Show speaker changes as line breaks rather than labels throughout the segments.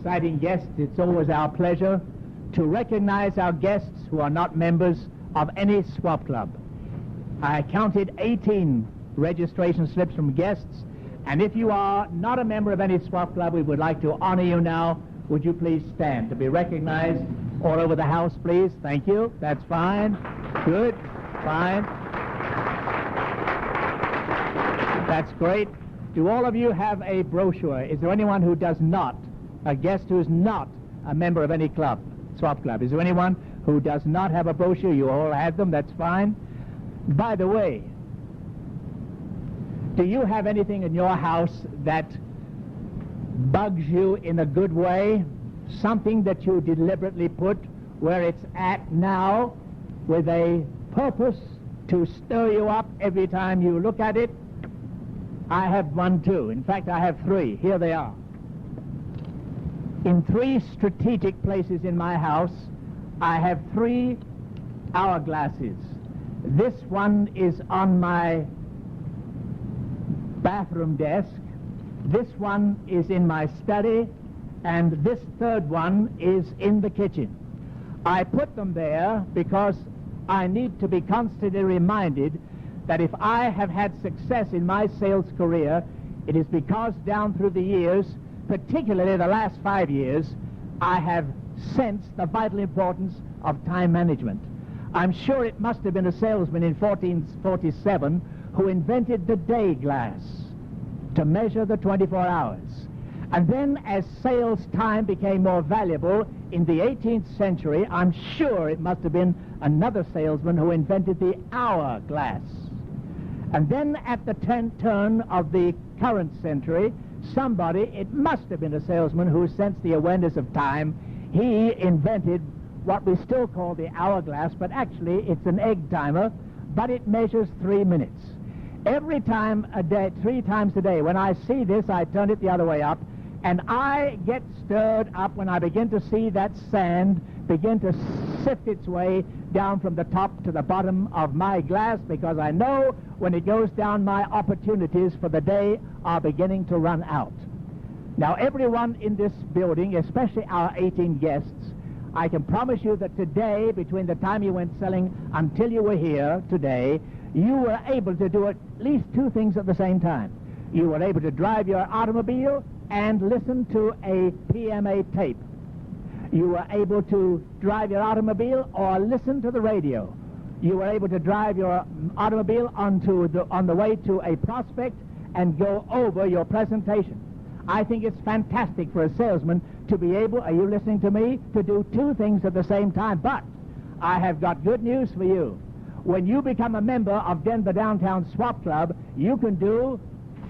exciting guests, it's always our pleasure to recognize our guests who are not members of any swap club. I counted 18 registration slips from guests, and if you are not a member of any swap club, we would like to honor you now. Would you please stand to be recognized all over the house, please? Thank you. That's fine. Good. Fine. That's great. Do all of you have a brochure? Is there anyone who does not, a guest who is not a member of any club, swap club? Is there anyone who does not have a brochure? You all have them. That's fine. By the way, do you have anything in your house that bugs you in a good way? Something that you deliberately put where it's at now with a purpose to stir you up every time you look at it? I have one too. In fact, I have three. Here they are. In three strategic places in my house, I have three hourglasses. This one is on my bathroom desk. This one is in my study, and this third one is in the kitchen. I put them there because I need to be constantly reminded that if I have had success in my sales career, it is because down through the years, particularly the last 5 years, I have sensed the vital importance of time management. I'm sure it must have been a salesman in 1447 who invented the day glass to measure the 24 hours. And then as sales time became more valuable in the 18th century, I'm sure it must have been another salesman who invented the hourglass. And then at the turn of the current century, somebody, it must have been a salesman who sensed the awareness of time, he invented what we still call the hourglass, but actually it's an egg timer, but it measures 3 minutes. Every time a day, 3 times a day, when I see this, I turn it the other way up, and I get stirred up when I begin to see that sand begin to sift its way down from the top to the bottom of my glass, because I know when it goes down, my opportunities for the day are beginning to run out. Now, everyone in this building, especially our 18 guests, I can promise you that today, between the time you went selling until you were here today, you were able to do at least 2 things at the same time. You were able to drive your automobile and listen to a PMA tape. You were able to drive your automobile or listen to the radio. You were able to drive your automobile on the way to a prospect and go over your presentation. I think it's fantastic for a salesman to be able, are you listening to me, to do 2 things at the same time. But I have got good news for you. When you become a member of Denver Downtown Swap Club, you can do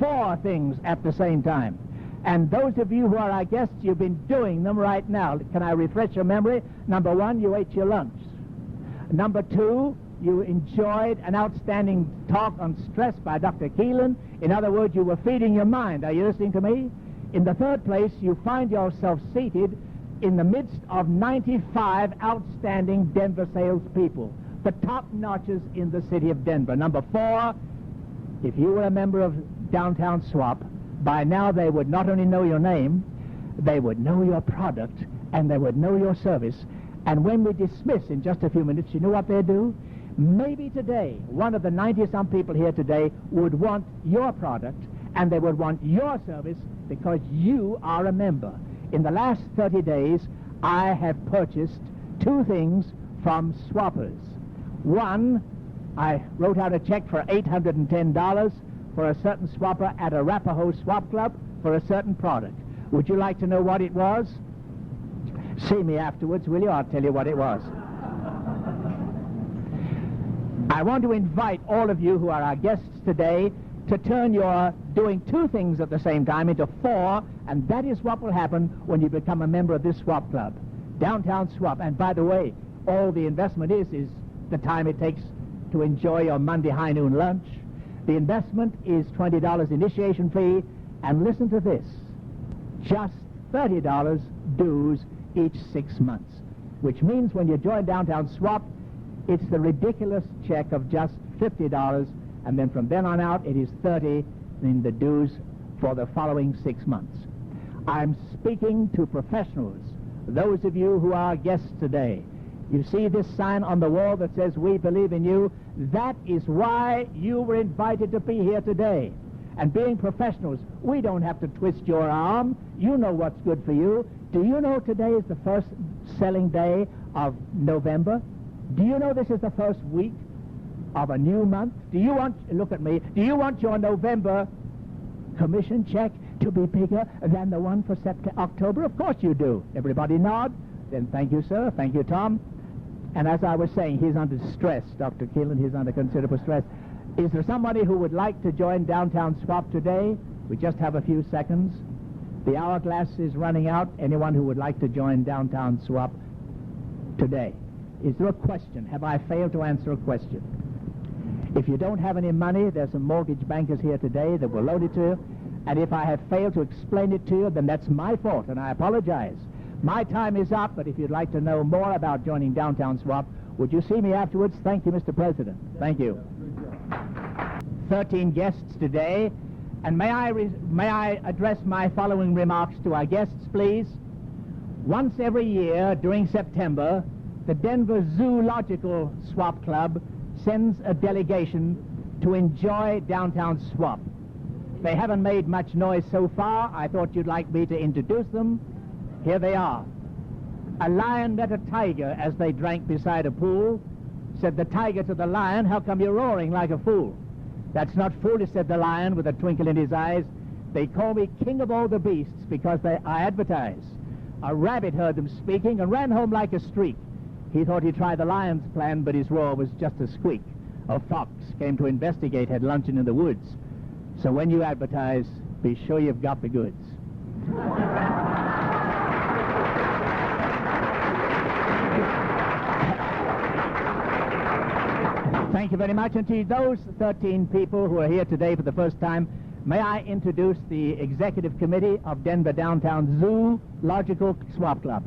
4 things at the same time. And those of you who are our guests, you've been doing them right now. Can I refresh your memory? Number 1, you ate your lunch. Number 2, you enjoyed an outstanding talk on stress by Dr. Keelan. In other words, you were feeding your mind. Are you listening to me? In the third place, you find yourself seated in the midst of 95 outstanding Denver salespeople, the top notches in the city of Denver. Number 4, if you were a member of Downtown Swap, by now they would not only know your name, they would know your product, and they would know your service. And when we dismiss in just a few minutes, you know what they do? Maybe today, one of the 90-some people here today would want your product, and they would want your service because you are a member. In the last 30 days, I have purchased 2 things from swappers. 1, I wrote out a check for $810 for a certain swapper at Arapahoe Swap Club for a certain product. Would you like to know what it was? See me afterwards, will you? I'll tell you what it was. I want to invite all of you who are our guests today to turn your doing 2 things at the same time into 4, and that is what will happen when you become a member of this swap club, Downtown Swap. And by the way, all the investment is the time it takes to enjoy your Monday high noon lunch. The investment is $20 initiation fee, and listen to this, just $30 dues each 6 months, which means when you join Downtown Swap, it's the ridiculous check of just $50, and then from then on out, it is $30 in the dues for the following 6 months. I'm speaking to professionals, those of you who are guests today. You see this sign on the wall that says, "We believe in you." That is why you were invited to be here today. And being professionals, we don't have to twist your arm. You know what's good for you. Do you know today is the first selling day of November? Do you know this is the first week of a new month? Do you want, look at me, do you want your November commission check to be bigger than the one for October? Of course you do. Everybody nod. Then thank you, sir. Thank you, Tom. And as I was saying, he's under stress, Dr. Keelan. He's under considerable stress. Is there somebody who would like to join Downtown Swap today? We just have a few seconds. The hourglass is running out. Anyone who would like to join Downtown Swap today? Is there a question? Have I failed to answer a question? If you don't have any money, there's some mortgage bankers here today that will loan it to you. And if I have failed to explain it to you, then that's my fault, and I apologize. My time is up, but if you'd like to know more about joining Downtown Swap, would you see me afterwards? Thank you, Mr. President. Thank you. 13 guests today, and may I address my following remarks to our guests, please? Once every year during September, the Denver Zoological Swap Club sends a delegation to enjoy Downtown Swap. They haven't made much noise so far. I thought you'd like me to introduce them. Here they are. A lion met a tiger as they drank beside a pool. Said the tiger to the lion, "How come you're roaring like a fool?" "That's not foolish," said the lion with a twinkle in his eyes. "They call me king of all the beasts because I advertise." A rabbit heard them speaking and ran home like a streak. He thought he'd try the lion's plan, but his roar was just a squeak. A fox came to investigate, had luncheon in the woods. So when you advertise, be sure you've got the goods. Thank you very much. And to those 13 people who are here today for the first time, may I introduce the Executive Committee of Denver Downtown Zoological Swap Club.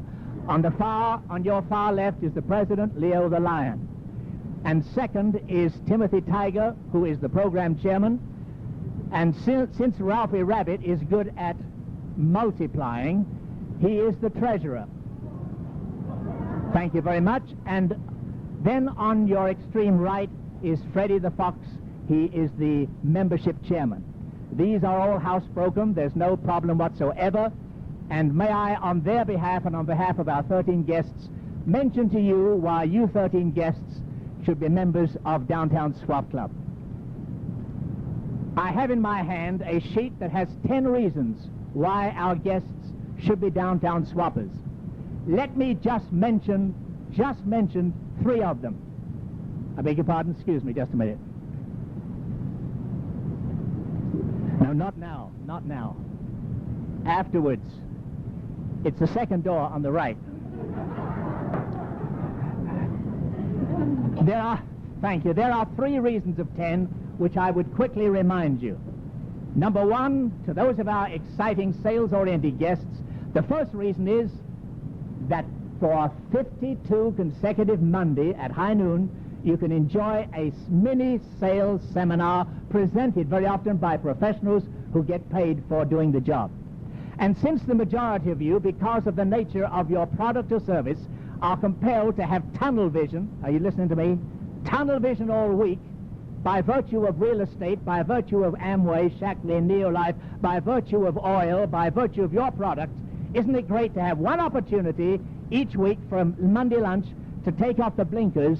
On your far left is the President, Leo the Lion. And second is Timothy Tiger, who is the program chairman. And since Ralphie Rabbit is good at multiplying, he is the treasurer. Thank you very much. And then on your extreme right is Freddie the Fox. He is the membership chairman. These are all housebroken. There's no problem whatsoever. And may I, on their behalf and on behalf of our 13 guests, mention to you why you 13 guests should be members of Downtown Swap Club. I have in my hand a sheet that has 10 reasons why our guests should be Downtown Swappers. Let me just mention 3 of them. I beg your pardon, excuse me just a minute. No, not now. Afterwards. It's the second door on the right. There are 3 reasons of 10 which I would quickly remind you. Number 1, to those of our exciting sales-oriented guests, the first reason is that for 52 consecutive Monday at high noon, you can enjoy a mini sales seminar presented very often by professionals who get paid for doing the job. And since the majority of you, because of the nature of your product or service, are compelled to have tunnel vision, are you listening to me? Tunnel vision all week, by virtue of real estate, by virtue of Amway, Shackley, Neolife, by virtue of oil, by virtue of your product, isn't it great to have one opportunity each week from Monday lunch to take off the blinkers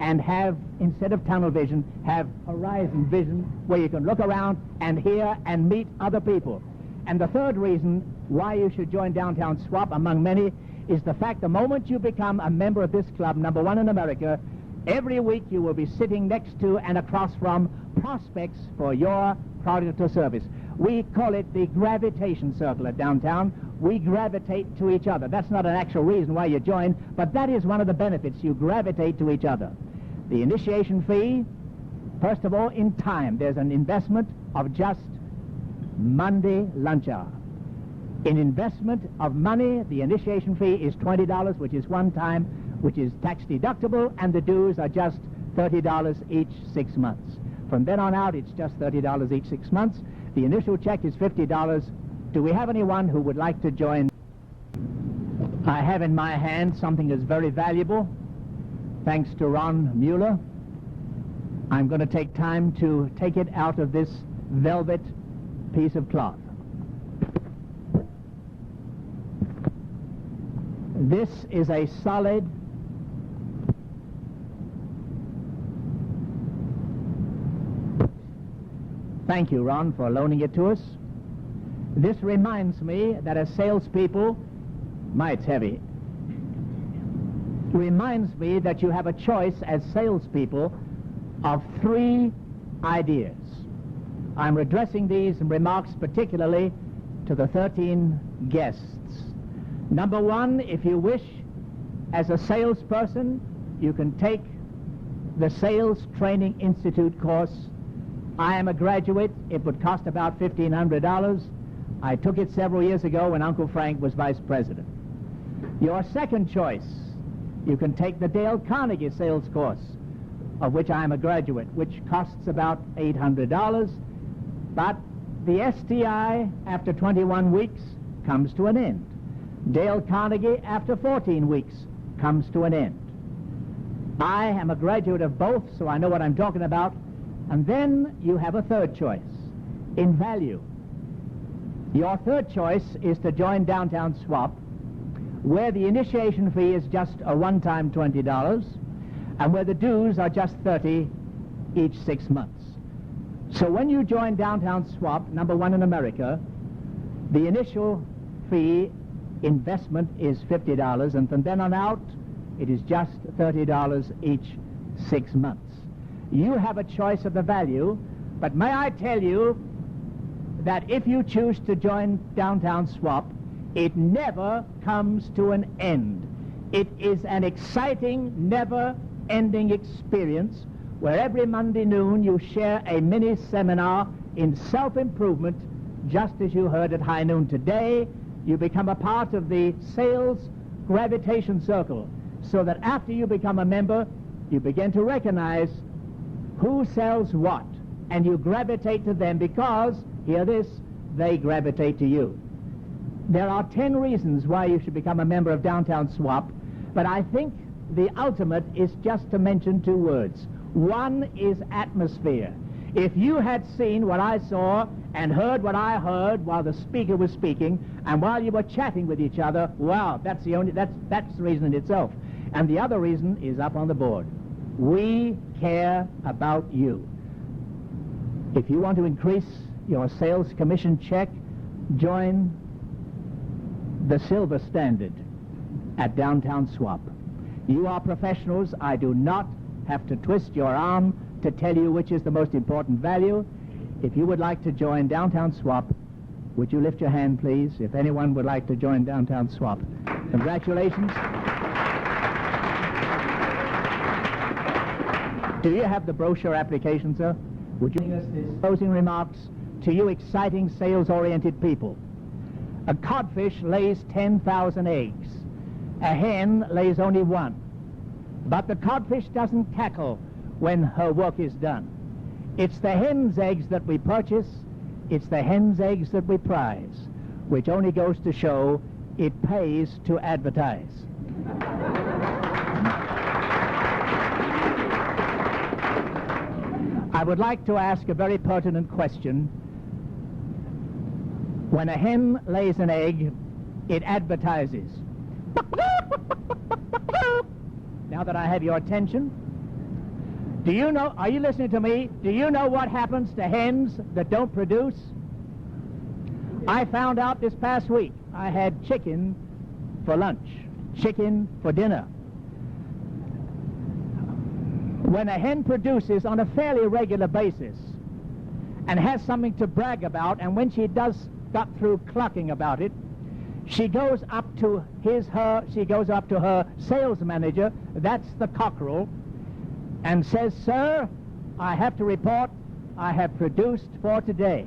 and have, instead of tunnel vision, have horizon vision where you can look around and hear and meet other people. And the third reason why you should join Downtown Swap, among many, is the fact the moment you become a member of this club, number 1 in America, every week you will be sitting next to and across from prospects for your product or service. We call it the gravitation circle at Downtown. We gravitate to each other. That's not an actual reason why you join, but that is one of the benefits. You gravitate to each other. The initiation fee, first of all, in time. There's an investment of just Monday lunch hour. In investment of money, the initiation fee is $20, which is one time, which is tax deductible, and the dues are just $30 each 6 months. From then on out, it's just $30 each 6 months. The initial check is $50, Do we have anyone who would like to join? I have in my hand something that's very valuable, thanks to Ron Mueller. I'm going to take time to take it out of this velvet piece of cloth. This is a solid Thank you, Ron, for loaning it to us. This reminds me that as salespeople, it's heavy, reminds me that you have a choice as salespeople of 3 ideas. I'm addressing these remarks particularly to the 13 guests. Number 1, if you wish, as a salesperson, you can take the Sales Training Institute course. I am a graduate. It would cost about $1,500. I took it several years ago when Uncle Frank was vice president. Your second choice, you can take the Dale Carnegie sales course, of which I am a graduate, which costs about $800. But the STI after 21 weeks comes to an end. Dale Carnegie after 14 weeks comes to an end. I am a graduate of both, so I know what I'm talking about. And then you have a third choice, in value. Your third choice is to join Downtown Swap, where the initiation fee is just a one-time $20, and where the dues are just $30 each 6 months. So when you join Downtown Swap, number 1 in America, the initial fee investment is $50, and from then on out, it is just $30 each 6 months. You have a choice of the value, but may I tell you that if you choose to join Downtown Swap, it never comes to an end. It is an exciting, never-ending experience where every Monday noon you share a mini-seminar in self-improvement, just as you heard at high noon today. You become a part of the sales gravitation circle, so that after you become a member, you begin to recognize who sells what, and you gravitate to them because, hear this, they gravitate to you. There are 10 reasons why you should become a member of Downtown Swap, but I think the ultimate is just to mention 2 words. One is atmosphere. If you had seen what I saw and heard what I heard while the speaker was speaking and while you were chatting with each other, wow, that's the reason in itself. And the other reason is up on the board. We care about you. If you want to increase your sales commission check, join the silver standard at Downtown Swap. You are professionals. I do not have to twist your arm to tell you which is the most important value. If you would like to join Downtown Swap, would you lift your hand, please, if anyone would like to join Downtown Swap? Congratulations. Do you have the brochure application, sir? Would you give us this closing remarks to you exciting sales-oriented people? A codfish lays 10,000 eggs. A hen lays only 1. But the codfish doesn't cackle when her work is done. It's the hen's eggs that we purchase. It's the hen's eggs that we prize, which only goes to show it pays to advertise. I would like to ask a very pertinent question. When a hen lays an egg, it advertises. Now that I have your attention, do you know, are you listening to me? Do you know what happens to hens that don't produce? I found out this past week. I had chicken for lunch, chicken for dinner. When a hen produces on a fairly regular basis and has something to brag about, and when she got through clucking about it, she goes up to her sales manager, that's the cockerel, and says, "Sir, I have to report I have produced for today."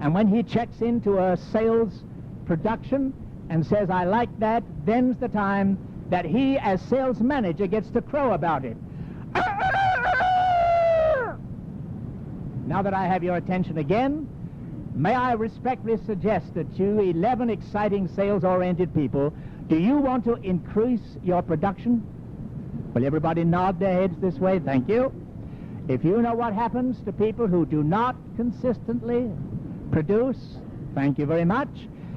And when he checks into a sales production and says, "I like that," then's the time that he, as sales manager, gets to crow about it. Now that I have your attention again, may I respectfully suggest that you 11 exciting sales-oriented people, do you want to increase your production? Will everybody nod their heads this way? Thank you. If you know what happens to people who do not consistently produce, thank you very much.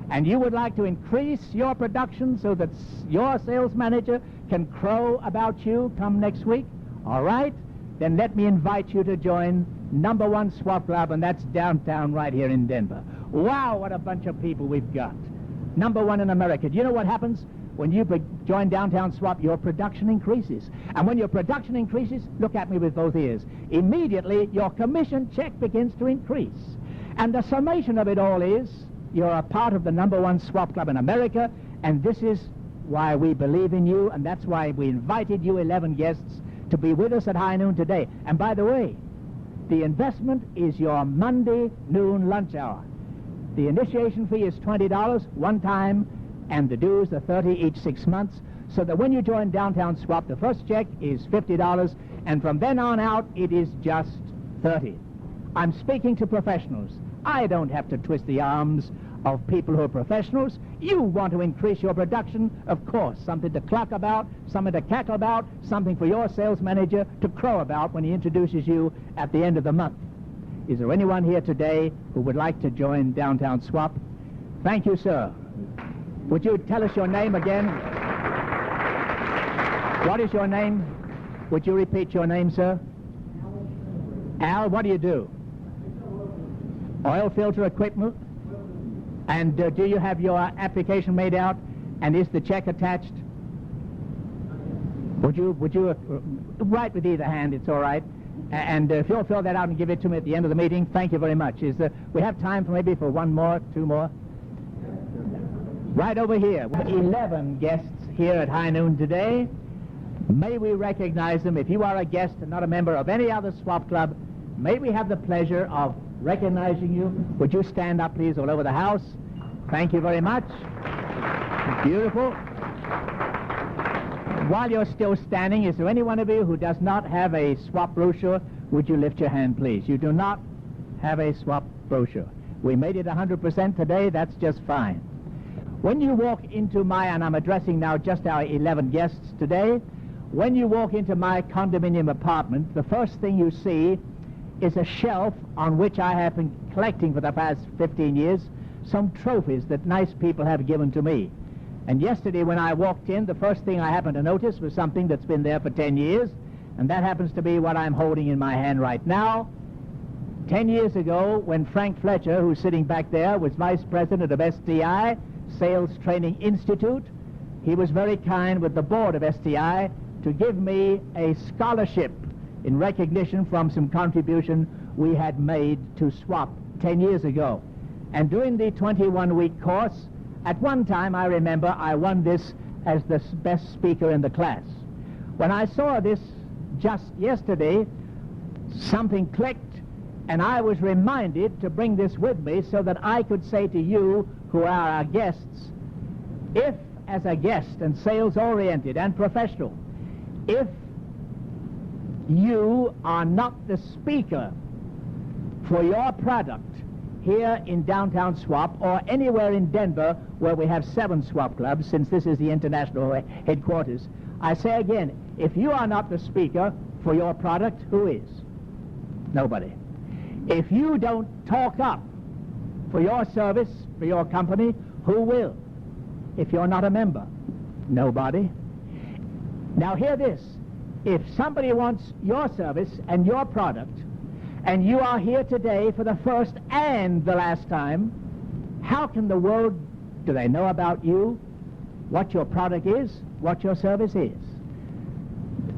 And you would like to increase your production so that your sales manager can crow about you come next week, all right? Then let me invite you to join number one swap club, and that's downtown right here in Denver. Wow, what a bunch of people we've got. Number one in America. Do you know what happens? When you join downtown swap, your production increases. And when your production increases, look at me with both ears, immediately your commission check begins to increase. And the summation of it all is, you're a part of the number one swap club in America, and this is why we believe in you, and that's why we invited you 11 guests to be with us at high noon today. And by the way, the investment is your Monday noon lunch hour. The initiation fee is $20 one time, and the dues are $30 each 6 months, so that when you join downtown swap, the first check is $50, and from then on out, it is just $30. I'm speaking to professionals. I don't have to twist the arms of people who are professionals. You want to increase your production, of course, something to cluck about, something to cackle about, something for your sales manager to crow about when he introduces you at the end of the month. Is there anyone here today who would like to join downtown swap? Thank you, sir. Would you tell us your name again? What is your name? Would you repeat your name, sir? Al, what do you do? Oil filter equipment? And do you have your application made out? And is the check attached? Would you write with either hand, it's all right. And if you'll fill that out and give it to me at the end of the meeting, thank you very much. We have time for maybe for one more, two more? Right over here. 11 guests here at high noon today. May we recognize them. If you are a guest and not a member of any other swap club, may we have the pleasure of recognizing you. Would you stand up, please, all over the house? Thank you very much. Beautiful. While you're still standing, is there any one of you who does not have a swap brochure? Would you lift your hand, please? You do not have a swap brochure. We made it 100% today. That's just fine. When you walk into and I'm addressing now just our 11 guests today, when you walk into my condominium apartment, the first thing you see is a shelf on which I have been collecting for the past 15 years some trophies that nice people have given to me. And yesterday when I walked in, the first thing I happened to notice was something that's been there for 10 years, and that happens to be what I'm holding in my hand right now. 10 years ago, when Frank Fletcher, who's sitting back there, was vice president of STI, Sales Training Institute, he was very kind with the board of STI to give me a scholarship in recognition from some contribution we had made to swap 10 years ago. And during the 21-week course, at one time, I remember, I won this as the best speaker in the class. When I saw this just yesterday, something clicked, and I was reminded to bring this with me so that I could say to you who are our guests, if as a guest and sales-oriented and professional, if you are not the speaker for your product here in downtown swap or anywhere in Denver where we have 7 swap clubs, since this is the international headquarters, I say again, if you are not the speaker for your product, who is? Nobody. If you don't talk up for your service, for your company, who will? If you're not a member? Nobody. Now hear this. If somebody wants your service and your product, and you are here today for the first and the last time, how can the world, do they know about you, what your product is, what your service is?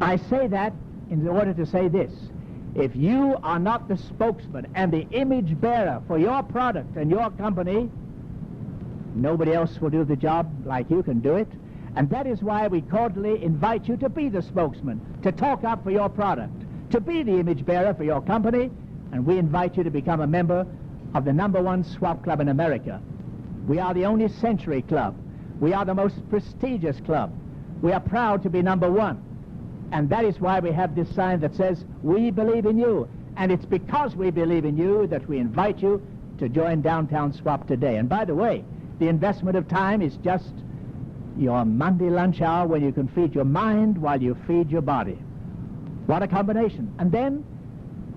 I say that in order to say this. If you are not the spokesman and the image bearer for your product and your company, nobody else will do the job like you can do it. And that is why we cordially invite you to be the spokesman, to talk up for your product, to be the image bearer for your company, and we invite you to become a member of the #1 swap club in America. We are the only century club. We are the most prestigious club. We are proud to be #1. And that is why we have this sign that says, we believe in you. And it's because we believe in you that we invite you to join Downtown Swap today. And by the way, the investment of time is just your Monday lunch hour when you can feed your mind while you feed your body. What a combination. And then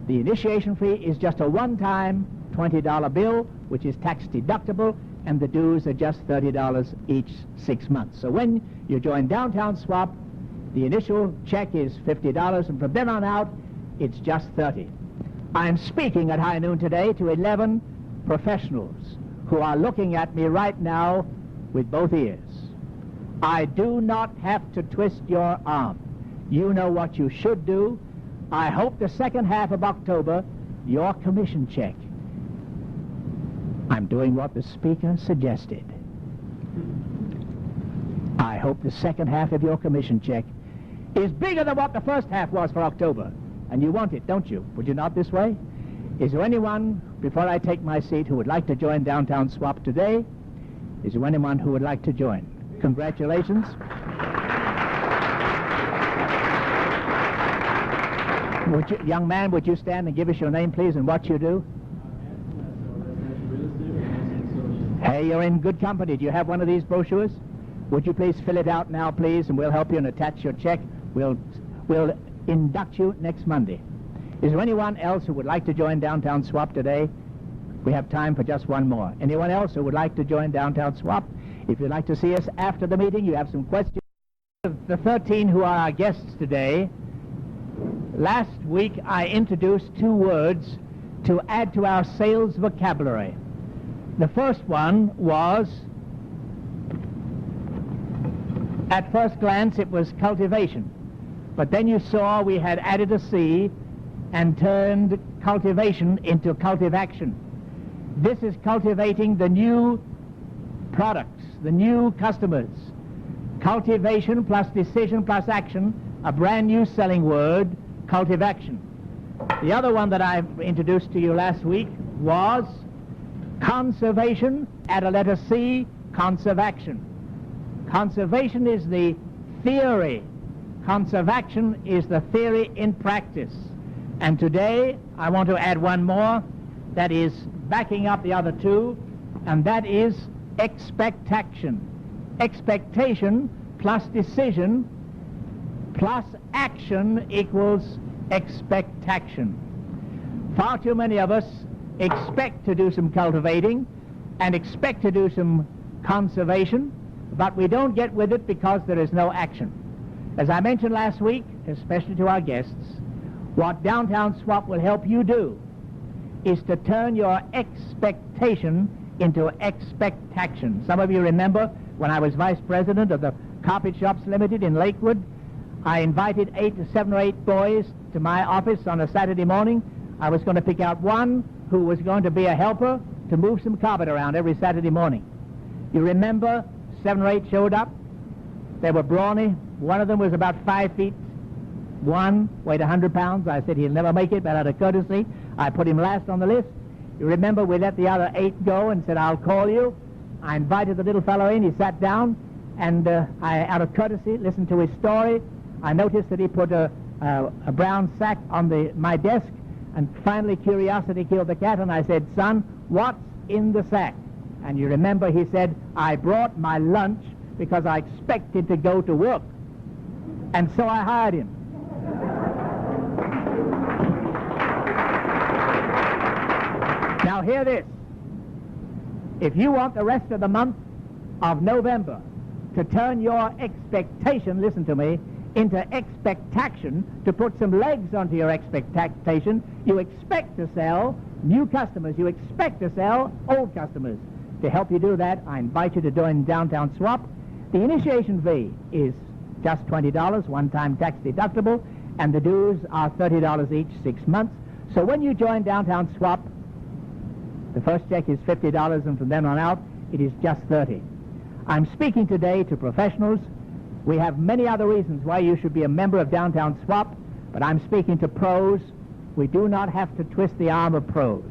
the initiation fee is just a one-time $20 bill, which is tax deductible, and the dues are just $30 each 6 months. So when you join Downtown Swap, the initial check is $50, and from then on out, it's just $30. I'm speaking at high noon today to 11 professionals who are looking at me right now with both ears. I do not have to twist your arm. You know what you should do. I hope the second half of October, your commission check. I'm doing what the speaker suggested. I hope the second half of your commission check is bigger than what the first half was for October. And you want it, don't you? Would you not this way? Is there anyone, before I take my seat, who would like to join Downtown Swap today? Is there anyone who would like to join? Congratulations. Young man, would you stand and give us your name, please, and what you do? Hey, you're in good company. Do you have one of these brochures? Would you please fill it out now, please, and we'll help you and attach your check. We'll induct you next Monday. Is there anyone else who would like to join Downtown Swap today? We have time for just one more. Anyone else who would like to join Downtown Swap? If you'd like to see us after the meeting, you have some questions. The 13 who are our guests today, last week I introduced 2 words to add to our sales vocabulary. The first one was, at first glance, it was cultivation. But then you saw we had added a C and turned cultivation into cultivaction. This is cultivating the new products, the new customers. Cultivation plus decision plus action, a brand new selling word, cultivaction. The other one that I introduced to you last week was conservation, add a letter C, conservaction. Conservation is the theory. Conservaction is the theory in practice. And today I want to add one more that is backing up the other 2, and that is expectation. Expectation plus decision plus action equals expectation. Far too many of us expect to do some cultivating and expect to do some conservation, but we don't get with it because there is no action. As I mentioned last week, especially to our guests, what Downtown Swap will help you do is to turn your expectation into expectation. Some of you remember when I was vice president of the Carpet Shops Limited in Lakewood, I invited 7 or 8 boys to my office on a Saturday morning. I was going to pick out one who was going to be a helper to move some carpet around every Saturday morning. You remember 7 or 8 showed up. They were brawny. One of them was about 5 feet. One weighed 100 pounds. I said he'll never make it, but out of courtesy, I put him last on the list. You remember we let the other 8 go and said, I'll call you. I invited the little fellow in. He sat down, and I, out of courtesy, listened to his story. I noticed that he put a brown sack on my desk, and finally curiosity killed the cat, and I said, son, what's in the sack? And you remember he said, I brought my lunch because I expected to go to work. And so I hired him. Now hear this. If you want the rest of the month of November to turn your expectation, listen to me, into expectation, to put some legs onto your expectation, you expect to sell new customers, you expect to sell old customers. To help you do that, I invite you to join Downtown Swap. The initiation fee is just $20, one-time tax deductible, and the dues are $30 each, 6 months. So when you join Downtown Swap, the first check is $50, and from then on out, it is just $30. I'm speaking today to professionals. We have many other reasons why you should be a member of Downtown Swap, but I'm speaking to pros. We do not have to twist the arm of pros.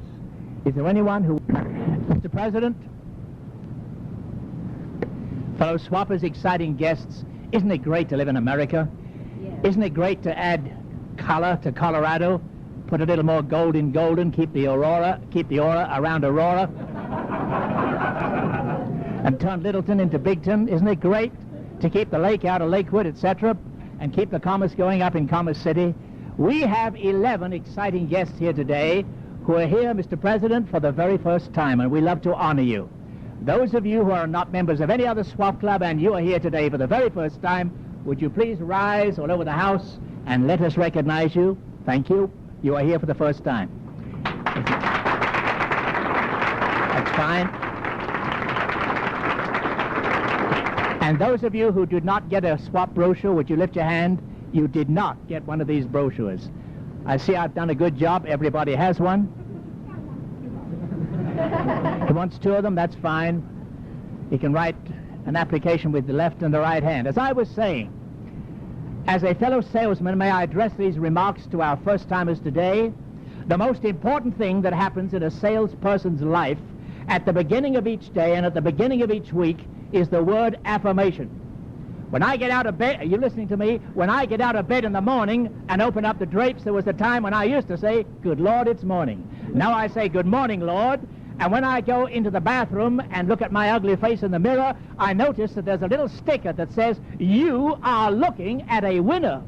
Is there anyone who... Mr. President, fellow swappers, exciting guests, isn't it great to live in America? Yes. Isn't it great to add color to Colorado? Put a little more gold in golden, keep the aura around Aurora. And turn Littleton into Bigton. Isn't it great to keep the lake out of Lakewood, etc., and keep the commerce going up in Commerce City? We have 11 exciting guests here today who are here, Mr. President, for the very first time, and we love to honor you. Those of you who are not members of any other swap club and you are here today for the very first time, would you please rise all over the house and let us recognize you? Thank you. You are here for the first time. That's fine. And those of you who did not get a swap brochure, would you lift your hand? You did not get one of these brochures. I see I've done a good job. Everybody has one. He wants 2 of them, that's fine. He can write an application with the left and the right hand. As I was saying, as a fellow salesman, may I address these remarks to our first-timers today? The most important thing that happens in a salesperson's life at the beginning of each day and at the beginning of each week is the word affirmation. When I get out of bed, are you listening to me? When I get out of bed in the morning and open up the drapes, there was a time when I used to say, "Good Lord, it's morning." Now I say, "Good morning, Lord." And when I go into the bathroom and look at my ugly face in the mirror, I notice that there's a little sticker that says, "You are looking at a winner."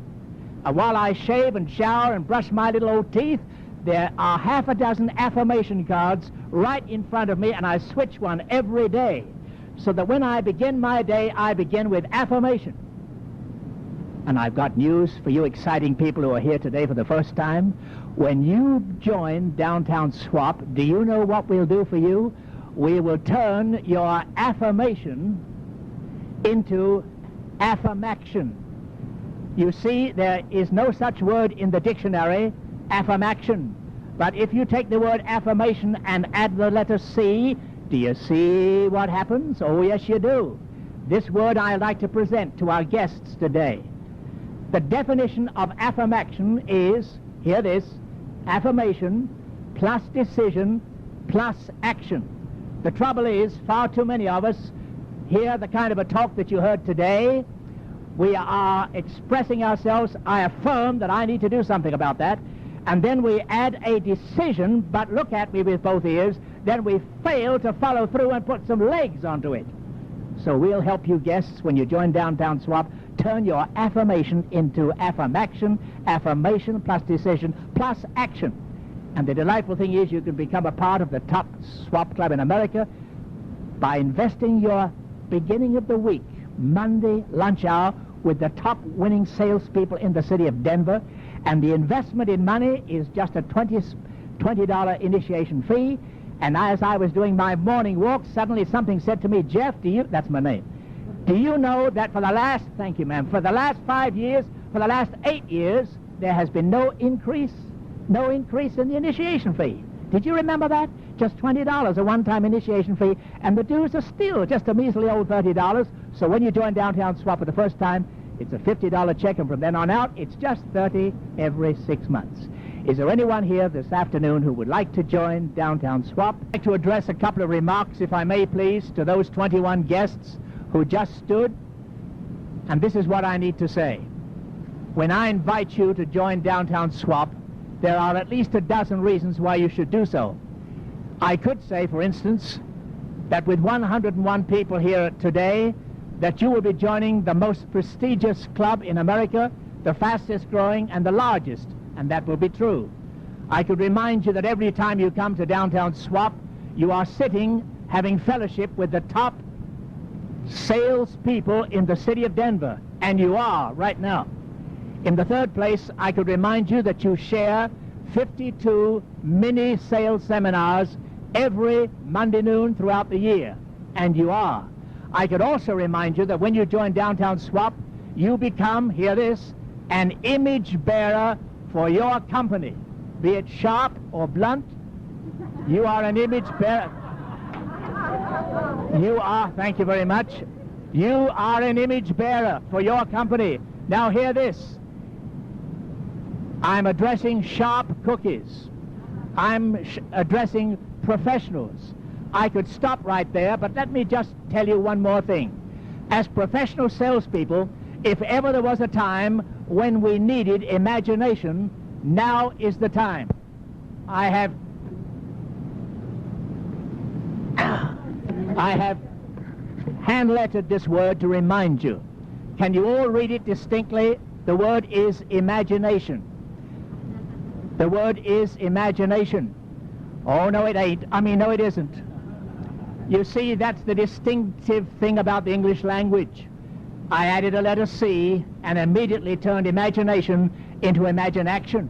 While I shave and shower and brush my little old teeth, there are half a dozen affirmation cards right in front of me, and I switch one every day, so that when I begin my day, I begin with affirmation. And I've got news for you exciting people who are here today for the first time. When you join Downtown Swap, do you know what we'll do for you? We will turn your affirmation into affirmaction. You see, there is no such word in the dictionary, affirmaction. But if you take the word affirmation and add the letter C, do you see what happens? Oh, yes, you do. This word I'd like to present to our guests today. The definition of affirmaction is, hear this, affirmation plus decision plus action. The trouble is, far too many of us hear the kind of a talk that you heard today. We are expressing ourselves, I affirm that I need to do something about that, and then we add a decision, but look at me with both ears, then we fail to follow through and put some legs onto it. So we'll help you guests when you join Downtown Swap, turn your affirmation into affirmaction, affirmation plus decision plus action. And the delightful thing is you can become a part of the top swap club in America by investing your beginning of the week, Monday lunch hour, with the top winning salespeople in the city of Denver. And the investment in money is just a $20 initiation fee. And as I was doing my morning walk, suddenly something said to me, "Jeff, that's my name, do you know that for the last, thank you ma'am, for the last 5 years, for the last 8 years, there has been no increase in the initiation fee?" Did you remember that? Just $20, a one-time initiation fee, and the dues are still just a measly old $30. So when you join Downtown Swap for the first time, it's a $50 check, and from then on out, it's just $30 every 6 months. Is there anyone here this afternoon who would like to join Downtown Swap? I'd like to address a couple of remarks, if I may please, to those 21 guests who just stood. And this is what I need to say. When I invite you to join Downtown Swap, there are at least a dozen reasons why you should do so. I could say, for instance, that with 101 people here today, that you will be joining the most prestigious club in America, the fastest growing and the largest, and that will be true. I could remind you that every time you come to Downtown Swap, you are sitting having fellowship with the top salespeople in the city of Denver, and you are right now. In the third place, I could remind you that you share 52 mini sales seminars every Monday noon throughout the year, and you are. I could also remind you that when you join Downtown Swap, you become, hear this, an image bearer for your company. Be it sharp or blunt, you are an image bearer. You are, thank you very much, you are an image bearer for your company. Now hear this. I'm addressing sharp cookies. I'm addressing professionals. I could stop right there, but let me just tell you one more thing. As professional salespeople, if ever there was a time when we needed imagination, Now is the time. I have hand-lettered this word to remind you. Can you all read it distinctly? The word is imagination. The word is imagination. Oh, no, it ain't. No, it isn't. You see, that's the distinctive thing about the English language. I added a letter C and immediately turned imagination into Imaginaction.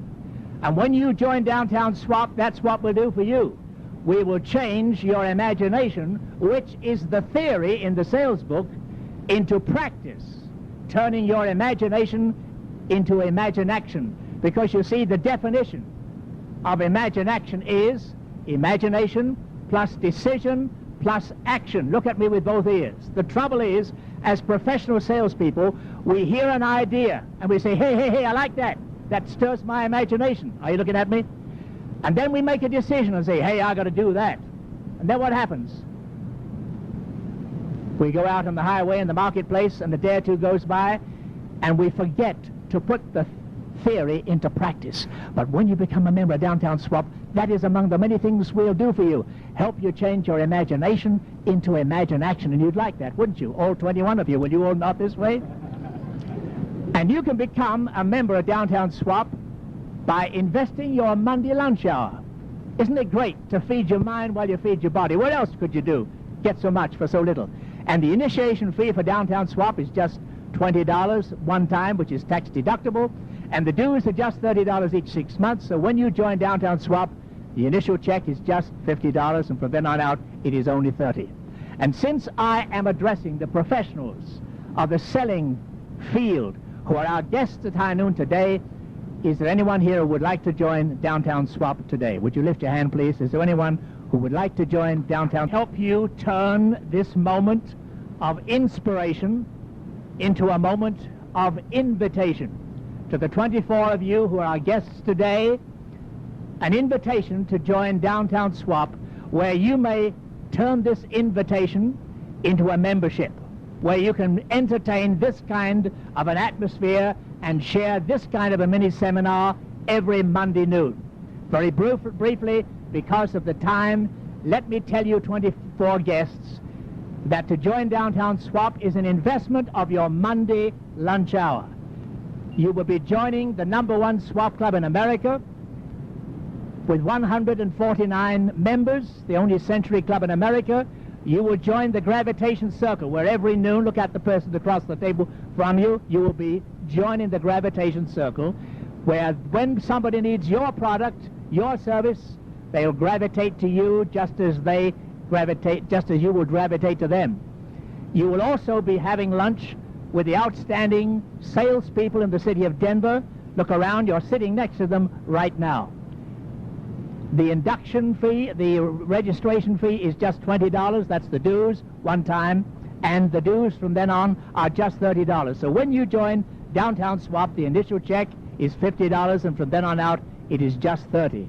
And when you join Downtown Swap, that's what we'll do for you. We will change your imagination, which is the theory in the sales book, into practice, turning your imagination into Imaginaction. Because you see, the definition of Imaginaction is imagination plus decision plus action. Look at me with both ears. The trouble is, as professional salespeople, we hear an idea and we say, hey, I like that. That stirs my imagination. Are you looking at me? And then we make a decision and say, hey, I got to do that. And then what happens? We go out on the highway in the marketplace, and a day or two goes by, and we forget to put the theory into practice. But when you become a member of Downtown Swap, that is among the many things we'll do for you. Help you change your imagination into Imaginaction. And you'd like that, wouldn't you? All 21 of you. Will you all not this way? And you can become a member of Downtown Swap by investing your Monday lunch hour. Isn't it great to feed your mind while you feed your body? What else could you do? Get so much for so little. And the initiation fee for Downtown Swap is just $20 one time, which is tax deductible. And the dues are just $30 each 6 months. So when you join Downtown Swap, the initial check is just $50, and from then on out, it is only $30. And since I am addressing the professionals of the selling field who are our guests at high noon today, is there anyone here who would like to join Downtown Swap today? Would you lift your hand, please? Is there anyone who would like to join Downtown? Help you turn this moment of inspiration into a moment of invitation. To the 24 of you who are our guests today, an invitation to join Downtown Swap, where you may turn this invitation into a membership, where you can entertain this kind of an atmosphere and share this kind of a mini-seminar every Monday noon. Very briefly, because of the time, let me tell you 24 guests that to join Downtown Swap is an investment of your Monday lunch hour. You will be joining the #1 swap club in America with 149 members, the only century club in America. You will join the gravitation circle, where every noon, look at the person across the table from you, you will be joining the gravitation circle, where when somebody needs your product, your service, they'll gravitate to you just as you would gravitate to them. You will also be having lunch with the outstanding salespeople in the city of Denver. Look around, you're sitting next to them right now. The induction fee, the registration fee is just $20. That's the dues one time, and the dues from then on are just $30. So when you join Downtown Swap, the initial check is $50, and from then on out, it is just $30.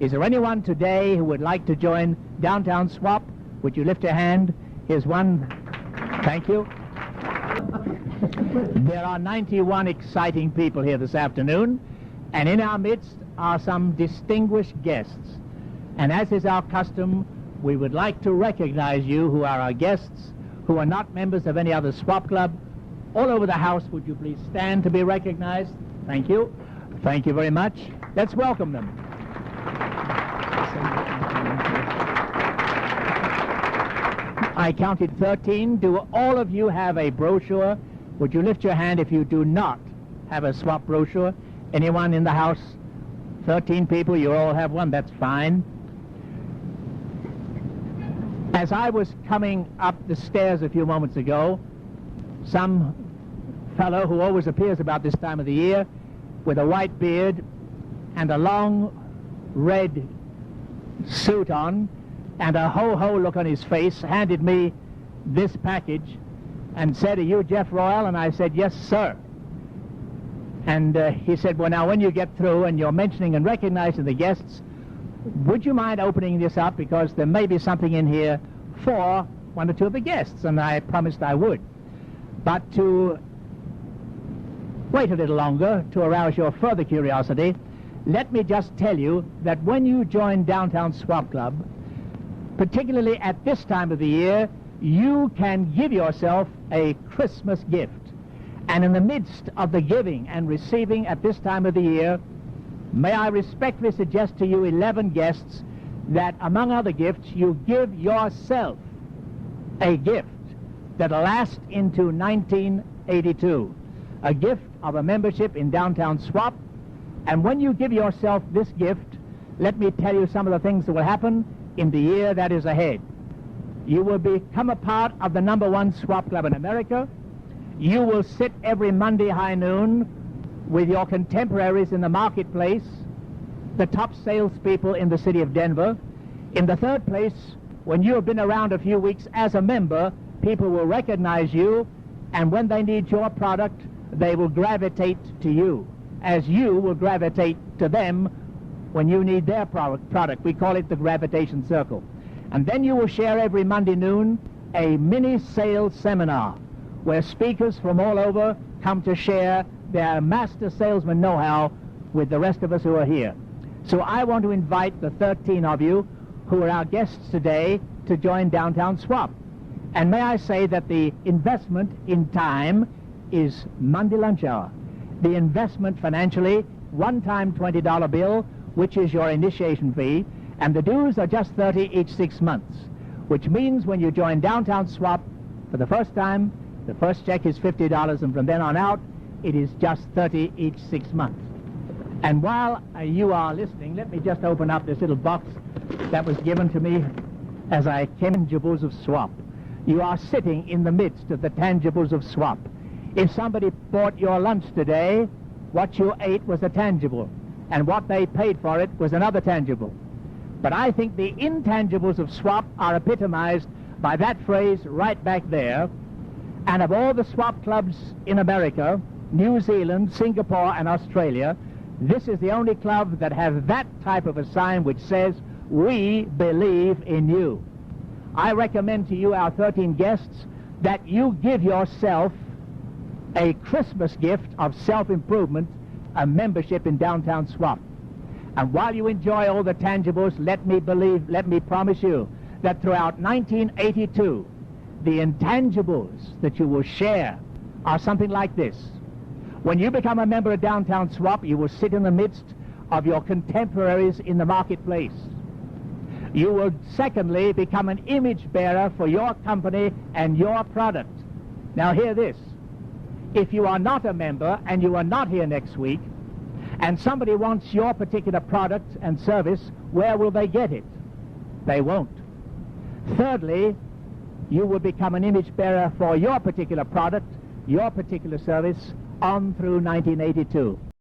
Is there anyone today who would like to join Downtown Swap? Would you lift your hand? Here's one. Thank you. There are 91 exciting people here this afternoon, and in our midst are some distinguished guests. And as is our custom, we would like to recognize you who are our guests, who are not members of any other swap club. All over the house, would you please stand to be recognized? Thank you. Thank you very much. Let's welcome them. I counted 13. Do all of you have a brochure? Would you lift your hand if you do not have a swap brochure? Anyone in the house? 13 people, you all have one, that's fine. As I was coming up the stairs a few moments ago, some fellow who always appears about this time of the year with a white beard and a long red suit on and a ho-ho look on his face handed me this package and said, "Are you Jeff Royall?" And I said, "Yes, sir." And he said, "Well, now, when you get through and you're mentioning and recognizing the guests, would you mind opening this up, because there may be something in here for one or two of the guests?" And I promised I would. But to wait a little longer, to arouse your further curiosity, Let me just tell you that when you join Downtown Swap Club, particularly at this time of the year, you can give yourself a Christmas gift. And in the midst of the giving and receiving at this time of the year, may I respectfully suggest to you 11 guests that, among other gifts, you give yourself a gift that'll last into 1982, a gift of a membership in Downtown Swap. And when you give yourself this gift, let me tell you some of the things that will happen in the year that is ahead. You will become a part of the #1 swap club in America. You will sit every Monday high noon with your contemporaries in the marketplace, the top salespeople in the city of Denver. In the third place, when you have been around a few weeks as a member, people will recognize you, and when they need your product, they will gravitate to you, as you will gravitate to them when you need their product. We call it the gravitation circle. And then you will share every Monday noon a mini sales seminar where speakers from all over come to share their master salesman know-how with the rest of us who are here. So I want to invite the 13 of you who are our guests today to join Downtown Swap. And may I say that the investment in time is Monday lunch hour. The investment financially, one-time $20 bill, which is your initiation fee, and the dues are just $30 each 6 months, which means when you join Downtown Swap for the first time, the first check is $50, and from then on out, it is just $30 each 6 months. And while you are listening, let me just open up this little box that was given to me as I came in Tangibles of Swap. You are sitting in the midst of the tangibles of Swap. If somebody bought your lunch today, what you ate was a tangible, and what they paid for it was another tangible. But I think the intangibles of Swap are epitomized by that phrase right back there. And of all the swap clubs in America, New Zealand, Singapore, and Australia, this is the only club that has that type of a sign which says, "We believe in you." I recommend to you, our 13 guests, that you give yourself a Christmas gift of self-improvement, a membership in Downtown Swap. And while you enjoy all the tangibles, let me promise you that throughout 1982, the intangibles that you will share are something like this. When you become a member of Downtown Swap, you will sit in the midst of your contemporaries in the marketplace. You will, secondly, become an image bearer for your company and your product. Now hear this. If you are not a member and you are not here next week, and somebody wants your particular product and service, where will they get it? They won't. Thirdly, you will become an image bearer for your particular product, your particular service, on through 1982.